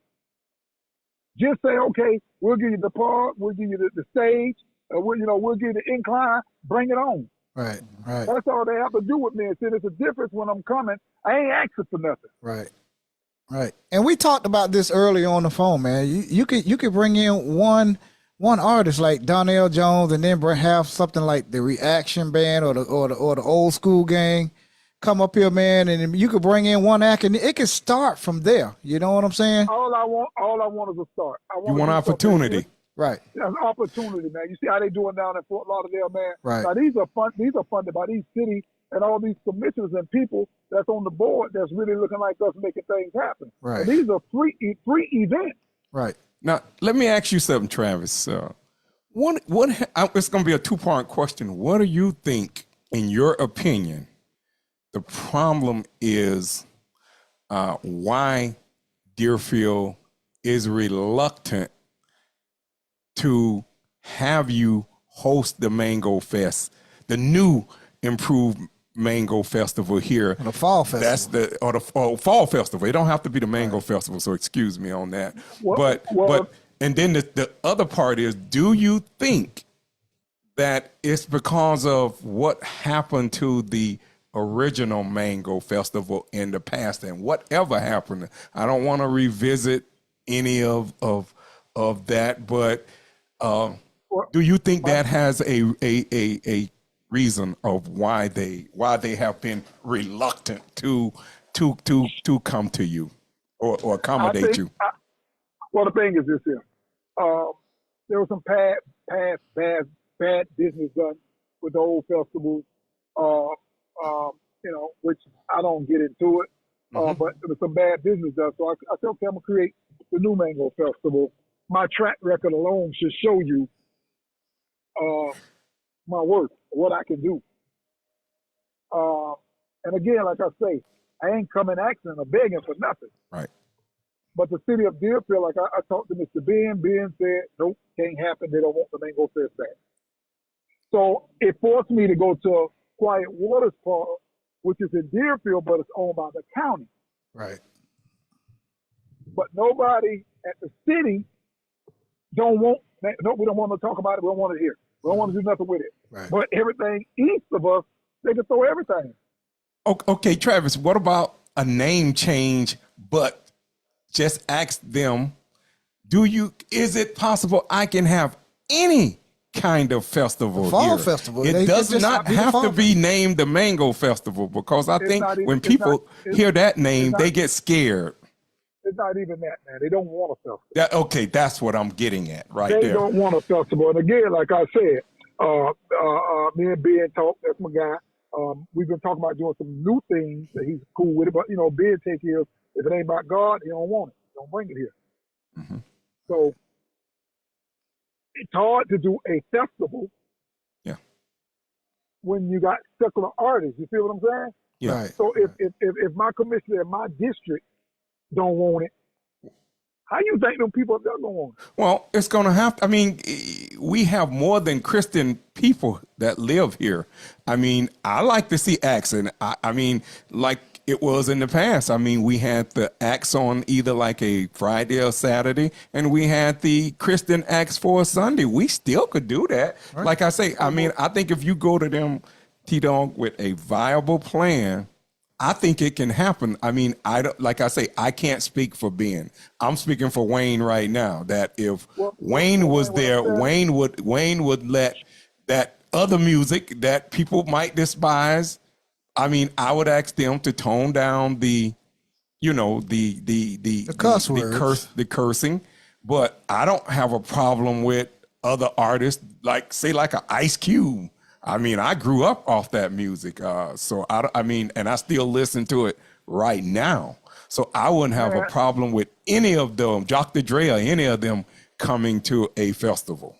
Just say, okay, we'll give you the park, we'll give you the stage, we'll give you the incline, bring it on. Right. Right. That's all they have to do with me. And see, there's a difference when I'm coming. I ain't asking for nothing. Right. Right. And we talked about this earlier on the phone, man. You could bring in one artist like Donnell Jones, and then have something like the Reaction Band or the Old School Gang come up here, man, and you could bring in one act, and it could start from there. You know what I'm saying? All I want is a start. You want opportunity. Right. That's an opportunity, man. You see how they doing down in Fort Lauderdale, man? Right. Now these are funded by these cities and all these commissioners and people that's on the board that's really looking like us making things happen. Right. And these are free events. Right. Now, let me ask you something, Travis. It's going to be a two-part question. What do you think, in your opinion, the problem is why Deerfield is reluctant to have you host the Mango Fest, the new improved Mango Festival here? The Fall Festival. That's the Fall Festival. It don't have to be the Mango Festival, so excuse me on that. But and then the other part is, do you think that it's because of what happened to the original Mango Festival in the past, and whatever happened? I don't want to revisit any of that, but do you think that has a reason of why they have been reluctant to come to you or accommodate you? Well, the thing is this here. There was some bad business done with the old festivals, which I don't get into it. But there was some bad business done. So I said, okay, I'm going to create the new Mango Festival. My track record alone should show you my work, what I can do. And again, like I say, I ain't coming asking or begging for nothing. Right. But the city of Deerfield, like I talked to Mr. Ben. Ben said, nope, can't happen. They don't want the Mango Fest back. So it forced me to go to Quiet Waters Park, which is in Deerfield, but it's owned by the county. Right. But nobody at the city we don't want to talk about it. We don't want to hear. We don't want to do nothing with it. Right. But everything east of us, they can throw everything. Okay, Travis, what about a name change, but just ask them, is it possible I can have any kind of festival Fall here? Festival. It does not have to be named the Mango Festival, because I think when people hear that name, they get scared. It's not even that, man. They don't want a festival. Okay, that's what I'm getting at there. They don't want a festival. And again, like I said, me and Ben talk. That's my guy. We've been talking about doing some new things that he's cool with it. But, Ben take care of, if it ain't about God, he don't want it. Don't bring it here. Mm-hmm. So it's hard to do a festival when you got secular artists. You feel what I'm saying? Yeah. Right. So if my commissioner in my district don't want it, how you think them people are going to want it? Well, it's going to have to. I mean, we have more than Christian people that live here. I mean, I like to see acts, and I mean, like it was in the past. I mean, we had the acts on either like a Friday or Saturday, and we had the Christian acts for a Sunday. We still could do that. Right. Like I say, I mean, I think if you go to them, T Dogg, with a viable plan, I think it can happen. I mean, like I say, I can't speak for Ben. I'm speaking for Wayne right now. That if Wayne was there, Wayne would let that other music that people might despise, I mean, I would ask them to tone down the cuss words, the cursing. But I don't have a problem with other artists, like an Ice Cube. I mean, I grew up off that music, so I mean, and I still listen to it right now. So I wouldn't have a problem with any of them, Dr. Dre or any of them coming to a festival.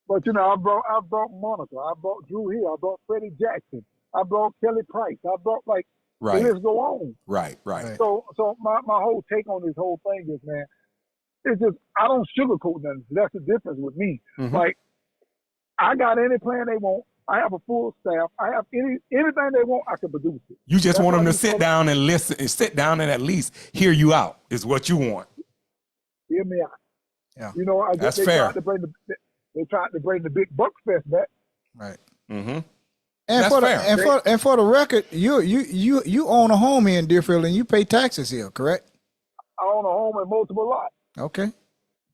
But I brought Monica, I brought Drew Hill, I brought Freddie Jackson, I brought Kelly Price, I brought the list go on. Right. So my whole take on this whole thing is, man, it's just I don't sugarcoat nothing. That's the difference with me. Mm-hmm. Like I got any plan they want. I have a full staff. I have anything they want. I can produce it. You just want them to sit down and listen, and sit down and at least hear you out. Is what you want. Hear me out. Yeah, That's fair. They tried to bring the big buck fest back. Right. Mm-hmm. And for the record, you own a home here in Deerfield and you pay taxes here, correct? I own a home in multiple lots. Okay.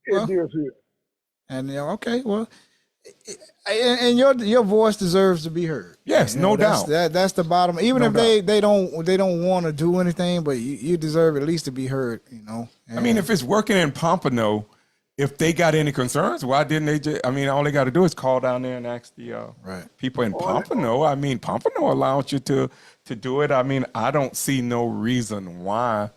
In Deerfield. And okay, well, and your voice deserves to be heard. Yes, no doubt. That's the bottom. Even if they don't want to do anything, but you deserve at least to be heard. And I mean, if it's working in Pompano, if they got any concerns, why didn't they just? I mean, all they got to do is call down there and ask the people in Pompano. I mean, Pompano allows you to do it. I mean, I don't see no reason why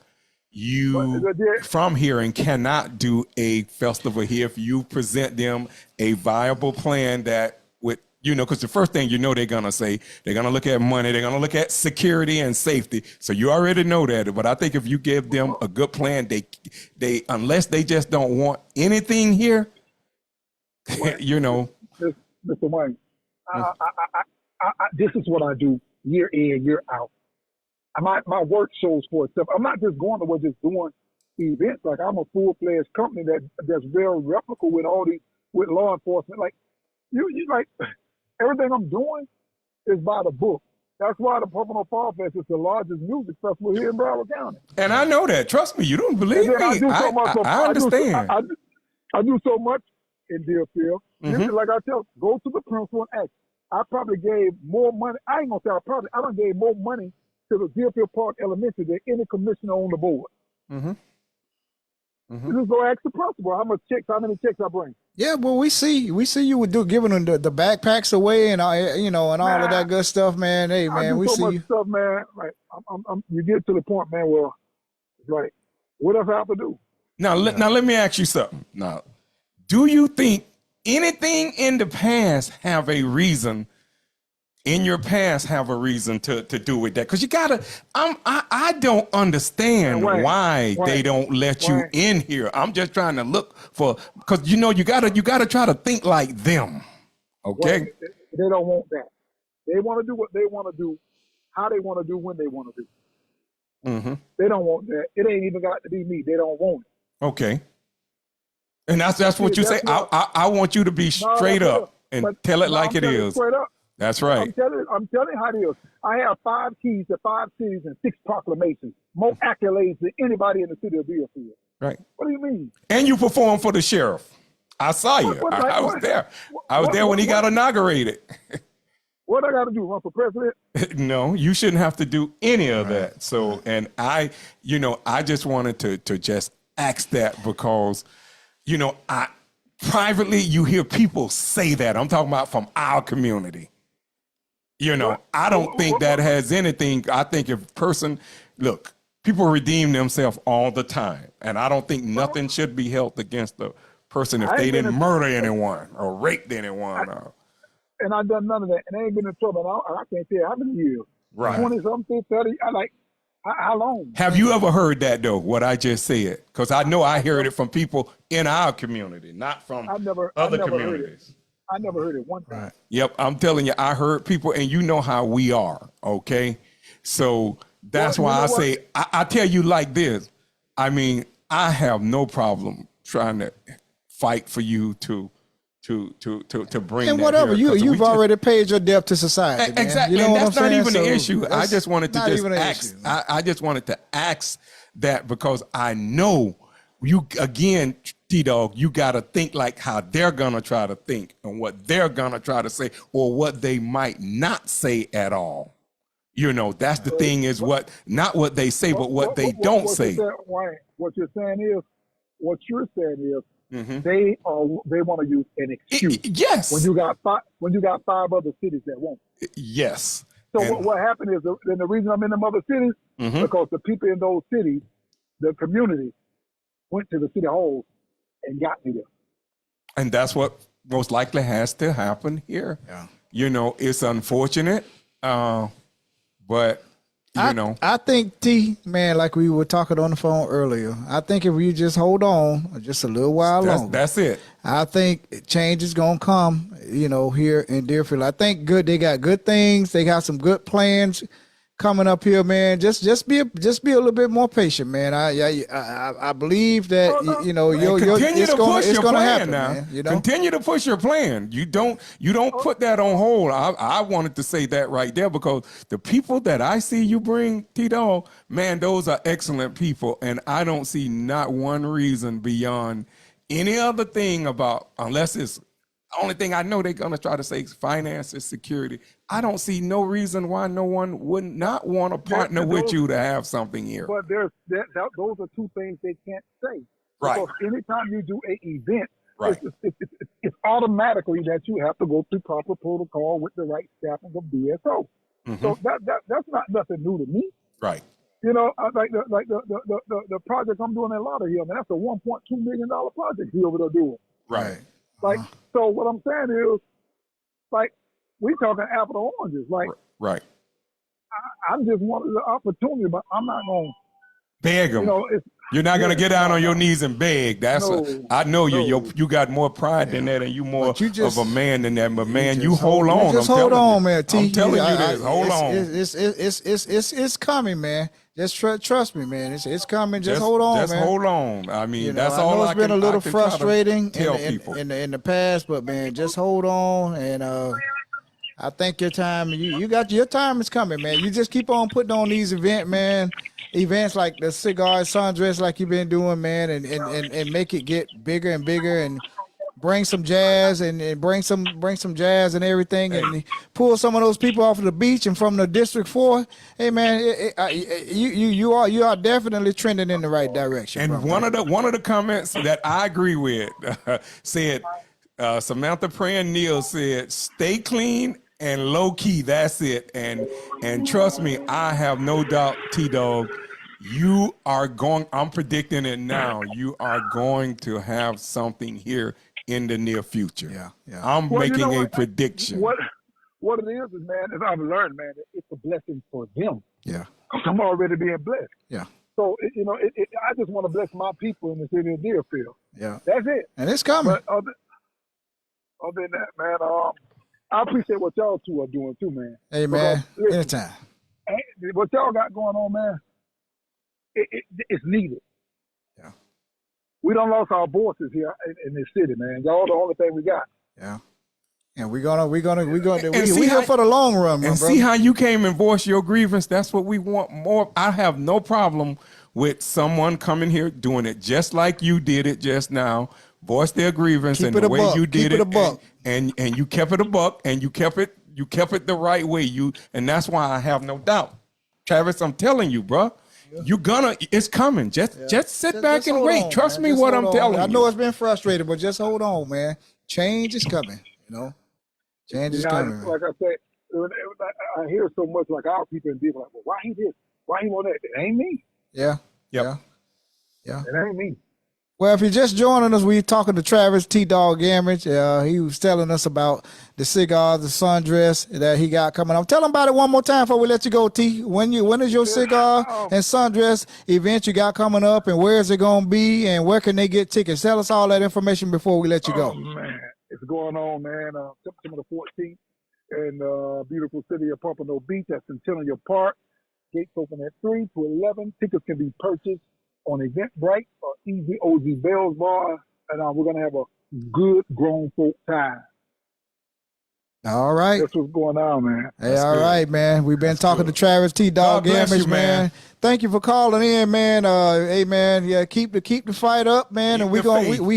you from here and cannot do a festival here if you present them a viable plan that would, because the first thing they're going to say, they're going to look at money, they're going to look at security and safety. So you already know that. But I think if you give them a good plan, they unless they just don't want anything here, Mr. Wayne, this is what I do year in, year out. My work shows for itself. I'm not just going to just doing events. Like I'm a full-fledged company that's very replicable with law enforcement. Like you like everything I'm doing is by the book. That's why the Pompano Fall Fest is the largest music festival here in Broward County. And I know that. Trust me, you don't believe me. I understand. I do so much in Deerfield. Mm-hmm. Like I go to the principal and ask. I probably gave more money. I ain't gonna say I done gave more money to the Deerfield Park Elementary than any commissioner on the board. Mm-hmm. Mm-hmm. You just go ask the principal how many checks I bring. Yeah, well, we see you giving them the backpacks away and all of that good stuff, man. Hey, man, we see you. Stuff, man. Like you get to the point, man. Well, it's like, what else I have to do? Now let me ask you something. Now, do you think anything in the past have a reason? In your past, have a reason to do with that? Because you gotta. I don't understand why they don't let you in here. I'm just trying to look for, because you gotta try to think like them. Okay. They don't want that. They want to do what they want to do, how they want to do, when they want to do. Mm-hmm. They don't want that. It ain't even got to be me. They don't want it. Okay. And that's what you say. I want you to be straight up and tell it like it is. Straight up. That's right. I'm telling you how it is. I have 5 keys to 5 cities and 6 proclamations, more accolades than anybody in the city of Deerfield. Right. What do you mean? And you performed for the sheriff. I saw you. I was there. I was there when he got inaugurated. What I got to do? Run for president? No, you shouldn't have to do any of that. So, and I just wanted to just ask that because, privately you hear people say that. I'm talking about from our community. I don't think that has anything. I think people redeem themselves all the time. And I don't think nothing should be held against the person if they didn't murder anyone or raped anyone. And I've done none of that. And I ain't been in trouble. I can't tell you how many years. Right. 20-something, 30. How long? Have you ever heard that, though, what I just said? Because I know I heard it from people in our community, not from other communities. I never heard it one time. Right. Yep, I'm telling you, I heard people, and you know how we are, okay? So that's why I say, I tell you like this. I mean, I have no problem trying to fight for you to bring and that whatever here, you've already paid your debt to society. Exactly, man. You know and that's what I'm not saying? even the issue. I just wanted to just ask. Issue. I just wanted to ask that because I know you again. T Dogg, you got to think like how they're going to try to think and what they're going to try to say or what they might not say at all. You know, that's the thing is not what they say, but what they don't say. What you're saying is, they want to use an excuse. Yes. When you got 5 other cities that won't. Yes. So what happened is, and the reason I'm in them other cities, because the people in those cities, the community, went to the city halls and got me there. And that's what most likely has to happen here. Yeah. You know, it's unfortunate, but you know. I think, T, man, like we were talking on the phone earlier, I think if you just hold on just a little while longer. That's it. I think change is going to come, you know, here in Deerfield. I think they got good things. They got some good plans coming up here, man. Just be a little bit more patient, man. I believe that you know it's going to happen now. Man, you know? Continue to push your plan. You don't put that on hold. I wanted to say that right there because the people that I see you bring, T Dogg, man, those are excellent people, and I don't see not one reason beyond any other thing about unless it's. Only thing I know they're gonna try to say is finances, security. I don't see no reason why no one would not want to partner with you to have something here. But those are two things they can't say. Right. Because anytime you do an event, right, it's automatically that you have to go through proper protocol with the right staffing of BSO. So that's not nothing new to me. Right. You know, like the project I'm doing in Lauderhill, man, that's a $1.2 million project he over there doing. Right. Like, so what I'm saying is, like, we talking apple to oranges. Like, right. I'm just wanting the opportunity, but I'm not going to beg them. You know, you're not going to get down on your knees and beg. I know you got more pride than that, and you more of a man than that. But man, you hold on. Just hold on, man. T, I'm telling you this. Hold on. It's coming, man. Just trust me, man. It's coming. Just hold on, man. Just hold on. I mean, that's all. I know it's been a little frustrating tell people in the past, but man, just hold on. And I think your time, your time is coming, man. You just keep on putting on these events like the cigar sundress, like you've been doing, man, and make it get bigger and bigger and. Bring some jazz and bring some jazz and everything, and pull some of those people off of the beach and from the District 4. Hey man, you are definitely trending in the right direction. And one of the comments that I agree with said Samantha Praying Neal said, "Stay clean and low key. That's it." And trust me, I have no doubt, T Dogg. You are going. I'm predicting it now. You are going to have something here in the near future. Yeah. I'm making a prediction. What it is, man, as I've learned, man, it's a blessing for them. Yeah. I'm already being blessed. Yeah. So, I just want to bless my people in the city of Deerfield. Yeah. That's it. And it's coming. But other than that, man, I appreciate what y'all two are doing too, man. Hey, man, anytime. What y'all got going on, man, it's needed. Yeah. We done lost our voices here in this city, man. Y'all the only thing we got. Yeah. And we here for the long run, man. And see how you came and voiced your grievance. That's what we want more. I have no problem with someone coming here doing it just like you did it just now. Voice their grievance and the way you did it. And you kept it a buck and you kept it the right way. And that's why I have no doubt. Travis, I'm telling you, bro. It's coming. Just sit back and wait. Trust me what I'm telling you. I know it's been frustrating, but just hold on, man. Change is coming, Change is coming. Like I said, I hear so much like our people and people like, well, why he this? Why he want that? It ain't me. Yeah. Yep. Yeah. It ain't me. Well, if you're just joining us, we're talking to Travis T Dogg Gamage. He was telling us about the cigars, the sundress that he got coming up. Tell him about it one more time before we let you go, T. When is your cigar and sundress event you got coming up, and where is it going to be, and where can they get tickets? Tell us all that information before we let you go. Oh, man. It's going on, man. September the 14th in the beautiful city of Pompano Beach at Centennial Park. Gates open at 3 to 11. Tickets can be purchased on Eventbrite or Easy OZ Bells Bar, and we're going to have a good grown folk time. All right. That's what's going on, man. Hey, all right, man. We've been talking to Travis T Dogg Gamage, man. Thank you for calling in, man. Hey, man. Yeah, keep the fight up, man. And we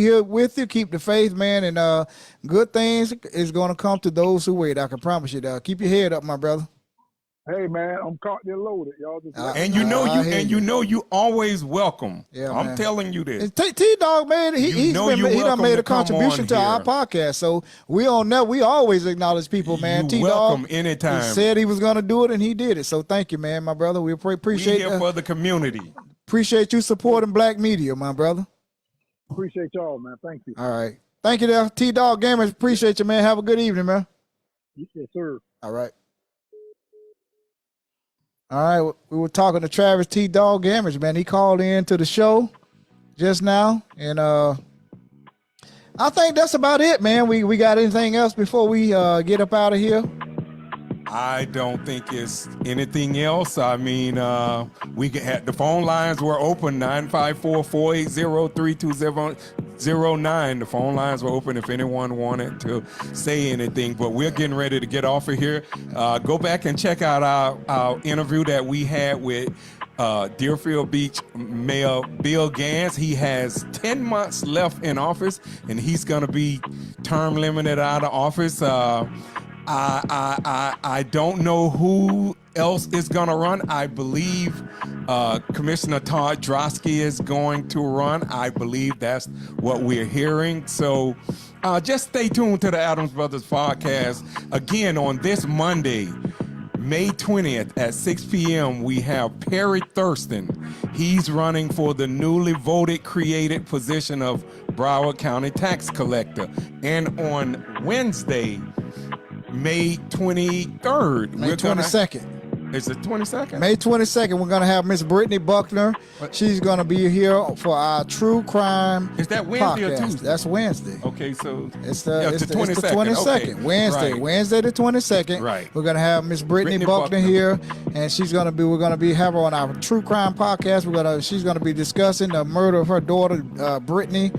here with you. Keep the faith, man. And good things is gonna come to those who wait. I can promise you that. Keep your head up, my brother. Hey, man, I'm caught there loaded. Y'all just you know you always welcome. Yeah, I'm man. telling you this. T Dogg, man, he done made a contribution to our podcast. So we always acknowledge people, man. T Dogg, welcome anytime. He said he was gonna do it and he did it. So thank you, man, my brother. We appreciate it for the community. Appreciate you supporting black media, my brother. Appreciate y'all, man. Thank you. All right. Thank you there. T Dogg Gamage. Appreciate you, man. Have a good evening, man. Yes, sir. All right. All right, we were talking to Travis T Dogg Gamage, man. He called in to the show just now, and I think that's about it, man. We got anything else before we get up out of here? I don't think it's anything else. I mean, we had the phone lines were open 954-480-3209. The phone lines were open if anyone wanted to say anything. But we're getting ready to get off of here. Go back and check out our interview that we had with Deerfield Beach Mayor Bill Gans. He has 10 months left in office, and he's going to be term limited out of office. I don't know who else is going to run. I believe Commissioner Todd Drosky is going to run. I believe that's what we're hearing. So just stay tuned to the Adams Brothers podcast. Again, on this Monday, May 20th at 6 p.m., we have Perry Thurston. He's running for the newly created position of Broward County Tax Collector. And on Wednesday, May 23rd. May 22nd. Is it 22nd? May 22nd, we're going to have Miss Brittany Buckner. She's going to be here for our true crime Is that Wednesday podcast. or Tuesday? That's Wednesday. Okay, so it's the 22nd. Okay. Wednesday. Right. Wednesday the 22nd. Right. We're going to have Miss Brittany Buckner here, and we're going to have her on our true crime podcast. She's going to be discussing the murder of her daughter, Brittany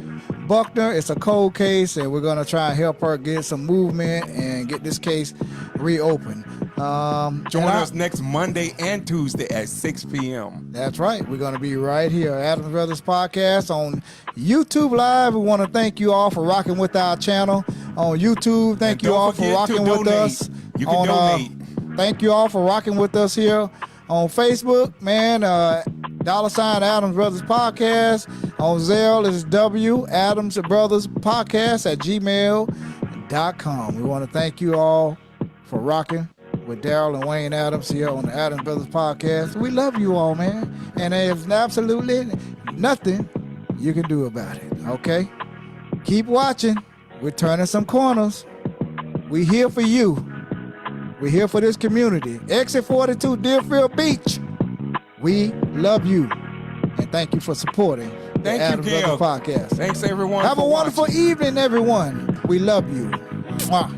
Buckner. It's a cold case, and we're going to try and help her get some movement and get this case reopened. Join us next Monday and Tuesday at 6 p.m. That's right. We're going to be right here, Adams Brothers Podcast on YouTube Live. We want to thank you all for rocking with our channel on YouTube. Thank you all for rocking with us. You can donate. Thank you all for rocking with us here on Facebook, man. $ Adams Brothers Podcast. On Zelle is adamsbrothers@gmail.com. We want to thank you all for rocking with Daryl and Wayne Adams here on the Adams Brothers Podcast. We love you all, man. And there's absolutely nothing you can do about it, okay? Keep watching. We're turning some corners. We're here for you. We're here for this community. Exit 42, Deerfield Beach. We love you. And thank you for supporting the Adams Brothers Podcast. Thanks, everyone. Have a wonderful evening, everyone. We love you. Mwah.